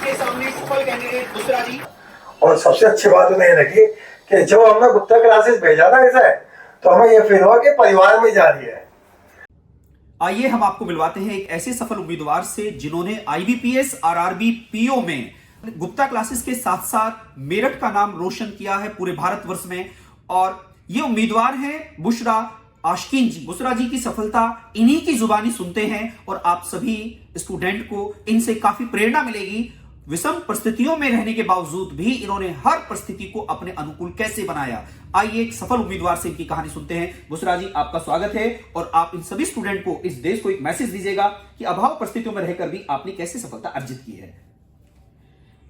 आपके सामने सफल कैंडिडेट बुसरा जी। और सबसे अच्छी बात उन्हें लगी कि जब हमने गुप्ता क्लासेस भेजा था ऐसा है तो हमें यह फील हुआ कि परिवार में जा रही है। आइए हम आपको मिलवाते हैं एक ऐसे सफल उम्मीदवार से जिन्होंने आईबीपीएस आरआरबी पीओ में गुप्ता क्लासेस के साथ साथ मेरठ का नाम रोशन किया है पूरे भारतवर्ष में। और ये उम्मीदवार हैं बुशरा आशकीन जी। बुशरा जी की सफलता इन्हीं की जुबानी सुनते हैं और आप सभी स्टूडेंट को इनसे काफी प्रेरणा मिलेगी। विषम परिस्थितियों में रहने के बावजूद भी इन्होंने हर परिस्थिति को अपने अनुकूल कैसे बनाया। आइए एक सफल उम्मीदवार से इनकी कहानी सुनते हैं। बुशरा जी, आपका स्वागत है और आप इन सभी स्टूडेंट को, इस देश को एक मैसेज दीजिएगा कि अभाव परिस्थितियों में रहकर भी आपने कैसे सफलता अर्जित की है।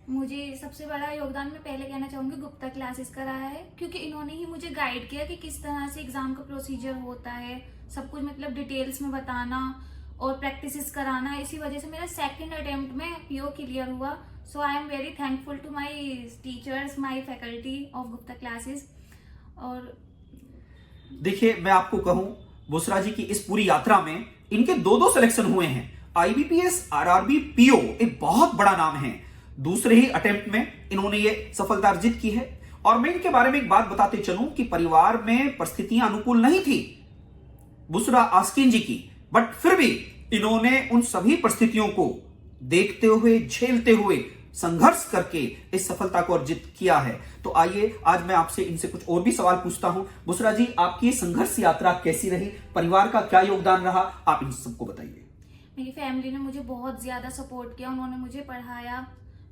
मुझे सबसे बड़ा योगदान मैं पहले कहना चाहूंगी गुप्ता क्लासेस का रहा है, क्योंकि इन्होंने ही मुझे गाइड किया कि किस तरह से एग्जाम का प्रोसीजर होता है, सब कुछ मतलब डिटेल्स में बताना और प्रैक्टिसेस कराना। इसी वजह से मेरा सेकंड अटेम्प्ट में पीओ क्लियर हुआ। So I am very thankful to my teachers, my faculty of Gupta classes. और देखिए, मैं आपको कहूं, बुशरा जी की इस पूरी यात्रा में इनके दो सिलेक्शन हुए हैं। आईबीपीएस आरआरबी पीओ एक बहुत बड़ा नाम है। दूसरे ही अटेम्प्ट में इन्होंने ये सफलता अर्जित की है। और मैं इनके बारे में एक बात बताते चलूं कि परिवार में परिस्थितियां अनुकूल नहीं थी बुशरा आशकीन जी की, बट फिर भी इन्होंने उन सभी परिस्थितियों को देखते हुए, झेलते हुए, संघर्ष करके इस सफलता को अर्जित किया है। तो आइए आज मैं आपसे इनसे कुछ और भी सवाल पूछता हूं। बुशरा जी, आपकी ये संघर्ष यात्रा कैसी रही? परिवार का क्या योगदान रहा? आप इन सबको बताइए। मेरी फैमिली ने मुझे बहुत ज्यादा सपोर्ट किया। उन्होंने मुझे पढ़ाया,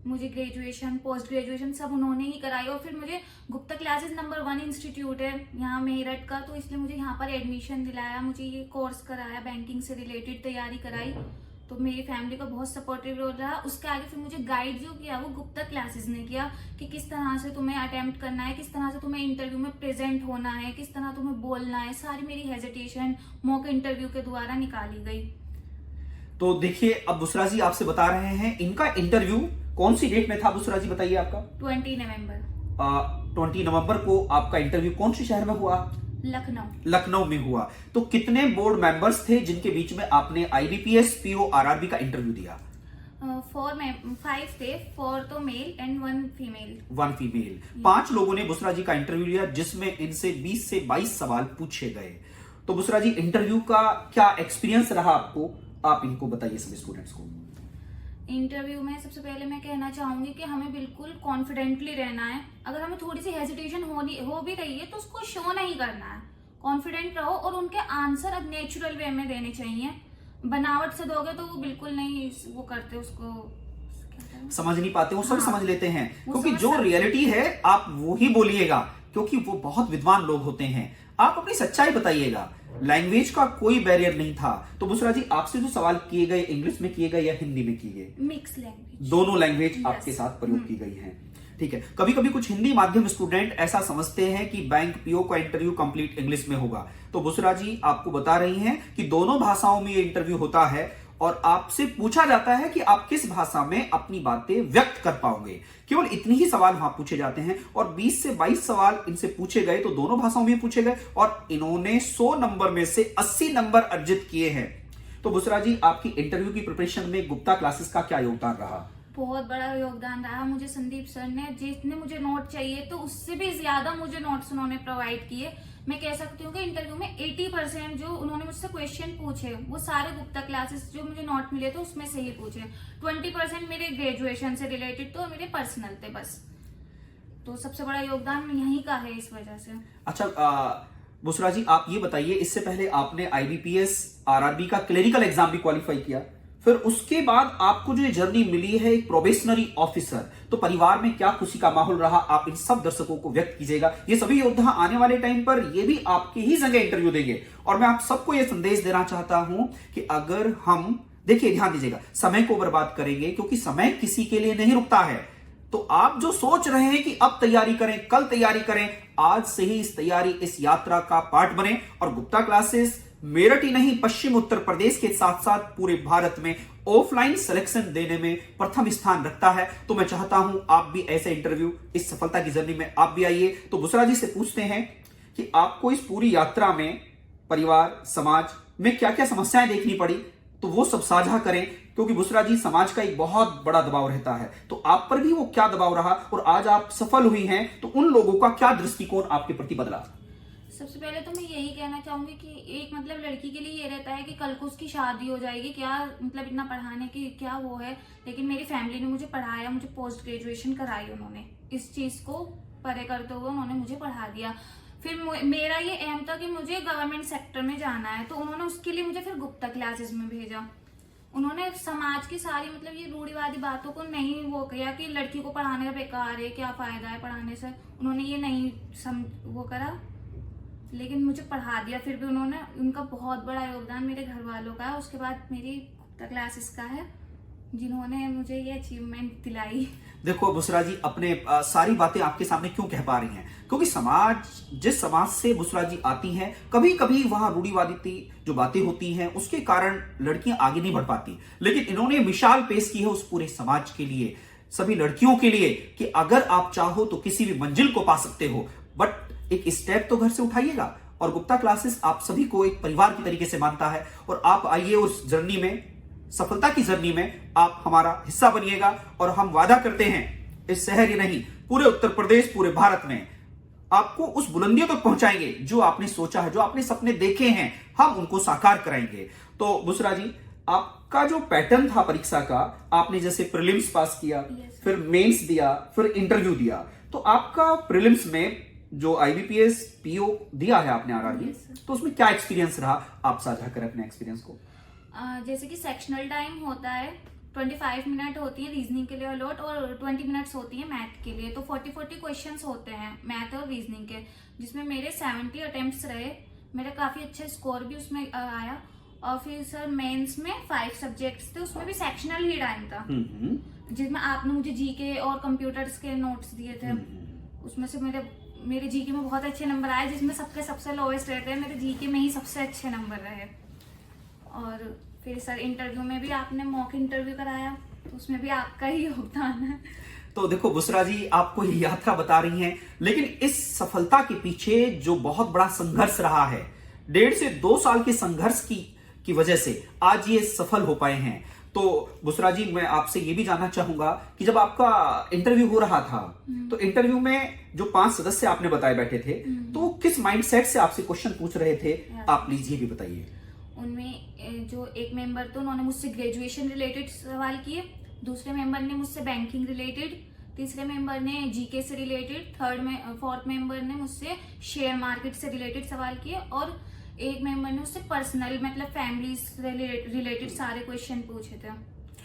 मुझे ग्रेजुएशन, पोस्ट ग्रेजुएशन सब उन्होंने ही कराई। और फिर मुझे गुप्ता क्लासेस नंबर 1 इंस्टीट्यूट है यहाँ मेरठ का, तो इसलिए मुझे यहाँ पर एडमिशन दिलाया, मुझे ये कोर्स कराया, बैंकिंग से रिलेटेड तैयारी कराई। तो मेरी फैमिली का बहुत सपोर्टिव रोल रहा। उसके आगे फिर मुझे गाइड जो किया वो गुप्ता क्लासेस ने किया कि किस तरह से तुम्हें अटेम्प्ट करना है, किस तरह से तुम्हें इंटरव्यू में प्रेजेंट होना है, किस तरह तुम्हें बोलना है। सारी मेरी हेजिटेशन मॉक इंटरव्यू के द्वारा निकाली गई। तो देखिए, अब बुशरा जी आपसे बता रहे हैं इनका इंटरव्यू कौन सी डेट में था? बुशरा जी बताइए आपका। 20 नवंबर। 20 नवंबर को आपका इंटरव्यू कौन से शहर में हुआ? लखनऊ में हुआ। तो कितने बोर्ड मेंबर्स थे जिनके बीच में आपने आईबीपीएस पीओ आरआरबी का इंटरव्यू दिया? 5 थे, 4 तो मेल एंड 1 फीमेल। 1 फीमेल। 5 लोगों ने बुशरा जी का इंटरव्यू लिया, जिसमें इनसे 20 से 22 सवाल पूछे गए। तो बुशरा जी, इंटरव्यू का क्या एक्सपीरियंस रहा आपको? आप इनको बताइए सभी स्टूडेंट्स को। इंटरव्यू में सबसे पहले मैं कहना चाहूंगी कि हमें बिल्कुल कॉन्फिडेंटली रहना है। अगर हमें थोड़ी सी हेजिटेशन हो भी रही है तो उसको शो नहीं करना है। कॉन्फिडेंट रहो और उनके आंसर अब नेचुरल वे में देने चाहिए। बनावट से दोगे तो वो बिल्कुल नहीं वो करते, उसको समझ नहीं पाते, वो सब समझ लेते हैं। क्योंकि जो समझ रियलिटी है आप वो ही बोलिएगा, क्योंकि वो बहुत विद्वान लोग होते हैं। आप अपनी सच्चाई बताइएगा। लैंग्वेज का कोई बैरियर नहीं था। तो बुशरा जी, आपसे जो सवाल किए गए, इंग्लिश में किए गए या हिंदी में किए गए? मिक्स लैंग्वेज, दोनों लैंग्वेज आपके साथ प्रयोग की गई हैं। ठीक है। कभी कभी कुछ हिंदी माध्यम स्टूडेंट ऐसा समझते हैं कि बैंक पीओ का इंटरव्यू कंप्लीट इंग्लिश में होगा। तो बुशरा जी आपको बता रही हैं कि दोनों भाषाओं में ये इंटरव्यू होता है और आपसे पूछा जाता है कि आप किस भाषा में अपनी बातें व्यक्त कर पाओगे। केवल इतनी ही सवाल वहां पूछे जाते हैं और 20 से 22 सवाल इनसे पूछे गए, तो दोनों भाषाओं में पूछे गए और इन्होंने 100 नंबर में से 80 नंबर अर्जित किए हैं। तो बुशरा जी, आपकी इंटरव्यू की प्रिपरेशन में गुप्ता क्लासेस का क्या योगदान रहा? बहुत बड़ा योगदान रहा। मुझे संदीप सर ने, जितने मुझे नोट चाहिए तो उससे भी ज्यादा मुझे नोट्स उन्होंने प्रोवाइड किए। मैं कह सकती हूँ कि इंटरव्यू में 80% जो उन्होंने मुझसे क्वेश्चन पूछे वो सारे गुप्ता क्लासेस जो मुझे नोट मिले थे उसमें से ही पूछे। 20% मेरे ग्रेजुएशन से रिलेटेड तो मेरे पर्सनल थे बस। तो सबसे बड़ा योगदान यहीं का है इस वजह से। अच्छा, बुशरा जी आप ये बताइए, इससे पहले आपने आईबीपीएस आरआरबी का क्लरिकल एग्जाम भी क्वालिफाई किया, फिर उसके बाद आपको जो ये जर्नी मिली है एक प्रोबेशनरी ऑफिसर, तो परिवार में क्या खुशी का माहौल रहा? आप इन सब दर्शकों को व्यक्त कीजिएगा। ये सभी योद्धा आने वाले टाइम पर ये भी आपकी ही जगह इंटरव्यू देंगे। और मैं आप सबको ये संदेश देना चाहता हूं कि अगर हम, देखिए ध्यान दीजिएगा, समय को बर्बाद करेंगे, क्योंकि समय किसी के लिए नहीं रुकता है। तो आप जो सोच रहे हैं कि अब तैयारी करें, कल तैयारी करें, आज से ही इस तैयारी, इस यात्रा का पार्ट बने। और गुप्ता क्लासेस मेरठ ही नहीं, पश्चिम उत्तर प्रदेश के साथ साथ पूरे भारत में ऑफलाइन सिलेक्शन देने में प्रथम स्थान रखता है। तो मैं चाहता हूं आप भी ऐसे इंटरव्यू, इस सफलता की जर्नी में आप भी आइए। तो बुशरा जी से पूछते हैं कि आपको इस पूरी यात्रा में परिवार, समाज में क्या क्या समस्याएं देखनी पड़ी, तो वो सब साझा करें, क्योंकि बुशरा जी समाज का एक बहुत बड़ा दबाव रहता है। तो आप पर भी वो क्या दबाव रहा और आज आप सफल हुई हैं, तो उन लोगों का क्या दृष्टिकोण आपके प्रति बदला? सबसे पहले तो मैं यही कहना चाहूंगी कि एक मतलब लड़की के लिए ये रहता है कि कल को उसकी शादी हो जाएगी, क्या मतलब इतना पढ़ाने की क्या वो है, लेकिन मेरी फैमिली ने मुझे पढ़ाया, मुझे पोस्ट ग्रेजुएशन कराई उन्होंने, इस चीज को परे करते हुए उन्होंने मुझे पढ़ा दिया। फिर मेरा ये एम था कि मुझे गवर्नमेंट सेक्टर में जाना है, तो उन्होंने उसके लिए मुझे फिर गुप्ता क्लासेस में भेजा। उन्होंने समाज की सारी मतलब ये रूढ़िवादी बातों को नहीं वो किया कि लड़की को पढ़ाने का बेकार है, क्या फायदा है पढ़ाने से, उन्होंने ये नहीं वो करा, लेकिन मुझे पढ़ा दिया। फिर भी उन्होंने, उनका बहुत बड़ा योगदान मेरे घर वालों का है, उसके बाद मेरी गुप्ता क्लासेस का है, जिन्होंने मुझे ये अचीवमेंट दिलाई। देखो बुशरा जी, अपने सारी बातें आपके सामने क्यों कह पा रही हैं, क्योंकि समाज, जिस समाज से बुशरा जी आती हैं, कभी कभी वहां रूढ़िवादी जो बातें होती हैं उसके कारण लड़कियां आगे नहीं बढ़ पाती, लेकिन इन्होंने मिसाल पेश की है उस पूरे समाज के लिए, सभी लड़कियों के लिए, कि अगर आप चाहो तो किसी भी मंजिल को पा सकते हो, बट एक स्टेप तो घर से उठाइएगा। और गुप्ता क्लासेस आप सभी को एक परिवार की तरीके से मानता है, और आप आइए उस जर्नी में, सफलता की जर्नी में आप हमारा हिस्सा बनिएगा। और हम वादा करते हैं इस शहर ही नहीं, पूरे उत्तर प्रदेश, पूरे भारत में आपको उस बुलंदियों तक पहुंचाएंगे जो आपने सोचा है, जो आपने सपने देखे हैं, हम उनको साकार कराएंगे। तो बुशरा जी, आपका जो पैटर्न था परीक्षा का, आपने जैसे प्रीलिम्स पास किया, फिर मेंस दिया, फिर इंटरव्यू दिया, तो आपका प्रीलिम्स में जो IBPS PO दिया है आपने RRB, तो उसमें क्या एक्सपीरियंस रहा, आप साझा करें अपने एक्सपीरियंस को। जैसे कि सेक्शनल टाइम होता है, 25 मिनट होती है रीजनिंग के लिए अलॉट, और 20 मिनट्स होती है मैथ के लिए, तो 40 क्वेश्चंस होते हैं मैथ और रीजनिंग के, जिसमें मेरे 70 अटेम्प्ट्स रहे, मेरा काफी अच्छा स्कोर भी उसमें आया। और फिर सर मेंस में 5 सब्जेक्ट्स थे, उसमें भी सेक्शनल ही टाइम था, जिसमें आपने मुझे जीके और कंप्यूटर्स के नोट्स दिए थे, उसमें से मेरे जीके में बहुत अच्छे नंबर आए, जिसमें सबसे लोवेस्ट रहते हैं, मेरे जीके में ही सबसे अच्छे नंबर रहे। और फिर सर इंटरव्यू में भी आपने मॉक इंटरव्यू कराया, तो उसमें भी आपका ही योगदान है। तो देखो बुशरा जी, आपको ये यात्रा बता रही हैं, लेकिन इस सफलता के पीछे जो बहुत बड़ा संघर्ष रहा है, 1.5 से 2 साल के संघर्ष की वजह से आज ये सफल हो पाए हैं। तो बुशरा जी, मैं आपसे ये भी जानना चाहूंगा कि जब आपका इंटरव्यू हो रहा था, तो इंटरव्यू में जो 5 सदस्य आपने बताए बैठे थे, तो किस माइंडसेट से आपसे क्वेश्चन पूछ रहे थे, आप प्लीज ये भी बताइए। उनमें जो एक मेंबर तो उन्होंने मुझसे ग्रेजुएशन रिलेटेड सवाल किए, दूसरे मेंबर ने मुझसे बैंकिंग रिलेटेड, तीसरे मेंबर ने जीके से रिलेटेड, फोर्थ मेंबर ने मुझसे शेयर मार्केट से रिलेटेड सवाल किए, और एक मेंबर ने उससे पर्सनल मतलब फैमिली रिलेटेड सारे क्वेश्चन पूछे थे।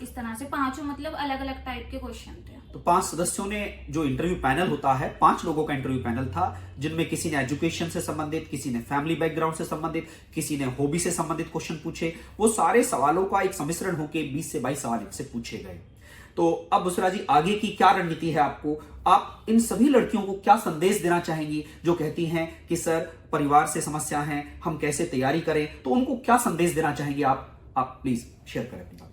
इस तरह से 5 मतलब अलग अलग टाइप के क्वेश्चन थे। तो 5 सदस्यों ने, जो इंटरव्यू पैनल होता है, 5 लोगों का इंटरव्यू पैनल था, जिनमें किसी ने एजुकेशन से संबंधित, किसी ने फैमिली बैकग्राउंड से संबंधित, किसी ने हॉबी से संबंधित क्वेश्चन पूछे। वो सारे सवालों का एक सम्मिश्रण होकर 20 से 22 सवाल इनसे पूछे गए। तो अब बुशरा जी, आगे की क्या रणनीति है आपको? आप इन सभी लड़कियों को क्या संदेश देना चाहेंगी जो कहती हैं कि सर परिवार से समस्या है, हम कैसे तैयारी करें? तो उनको क्या संदेश देना चाहेंगे आप प्लीज शेयर करें अपनी बातें।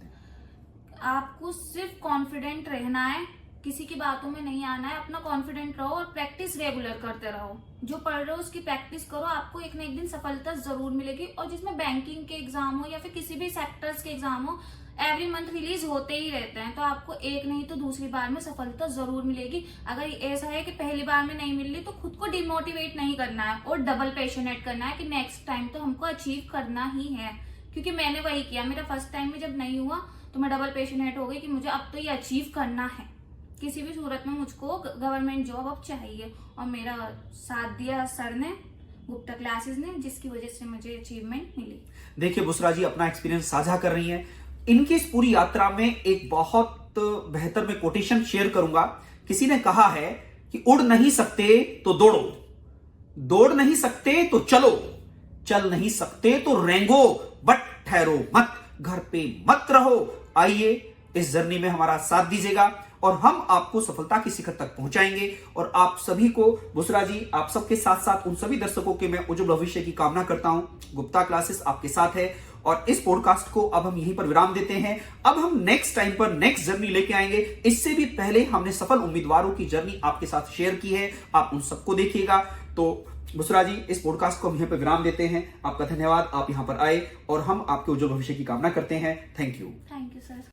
आपको सिर्फ कॉन्फिडेंट रहना है, किसी की बातों में नहीं आना है, अपना कॉन्फिडेंट रहो और प्रैक्टिस रेगुलर करते रहो। जो पढ़ रहे हो उसकी प्रैक्टिस करो, आपको एक ना एक दिन सफलता जरूर मिलेगी। और जिसमें बैंकिंग के एग्जाम हो या फिर किसी भी सेक्टर्स के एग्जाम हो, एवरी मंथ रिलीज होते ही रहते हैं, तो आपको एक नहीं तो दूसरी बार में सफलता जरूर मिलेगी। अगर ऐसा है कि पहली बार में नहीं मिल रही, तो खुद को डिमोटिवेट नहीं करना है और डबल पैशनेट करना है कि नेक्स्ट टाइम तो हमको अचीव करना ही है। क्योंकि मैंने वही किया, मेरा फर्स्ट टाइम में जब नहीं हुआ तो मैं डबल पैशनेट हो गई कि मुझे अब तो ये अचीव करना है, किसी भी सूरत में मुझको गवर्नमेंट जॉब अब चाहिए। और मेरा साथ दिया सर ने, गुप्ता क्लासेस ने, जिसकी वजह से मुझे अचीवमेंट मिली। देखिए बुशरा जी अपना एक्सपीरियंस साझा कर रही हैं। इनकी इस पूरी यात्रा में एक बहुत बेहतर मैं कोटेशन शेयर करूंगा। किसी ने कहा है कि उड़ नहीं सकते तो दौड़ो, दौड़ नहीं सकते तो चलो, चल नहीं सकते तो रेंगो, बट ठहरो मत, घर पे मत रहो। आइए इस जर्नी में हमारा साथ दीजिएगा और हम आपको सफलता की शिखर तक पहुंचाएंगे। और आप सभी को बुशरा जी, आप सबके साथ साथ उन सभी दर्शकों के मैं उज्जवल भविष्य की कामना करता हूं। गुप्ता क्लासेस आपके साथ है और इस पॉडकास्ट को अब हम यहीं पर विराम देते हैं। अब हम नेक्स्ट टाइम पर नेक्स्ट जर्नी लेके आएंगे। इससे भी पहले हमने सफल उम्मीदवारों की जर्नी आपके साथ शेयर की है, आप उन सबको देखिएगा। तो बुसरा जी, इस पॉडकास्ट को हम यहां पर विराम देते हैं। आपका धन्यवाद, आप यहां पर आए और हम आपके उज्जवल भविष्य की कामना करते हैं। Thank you sir.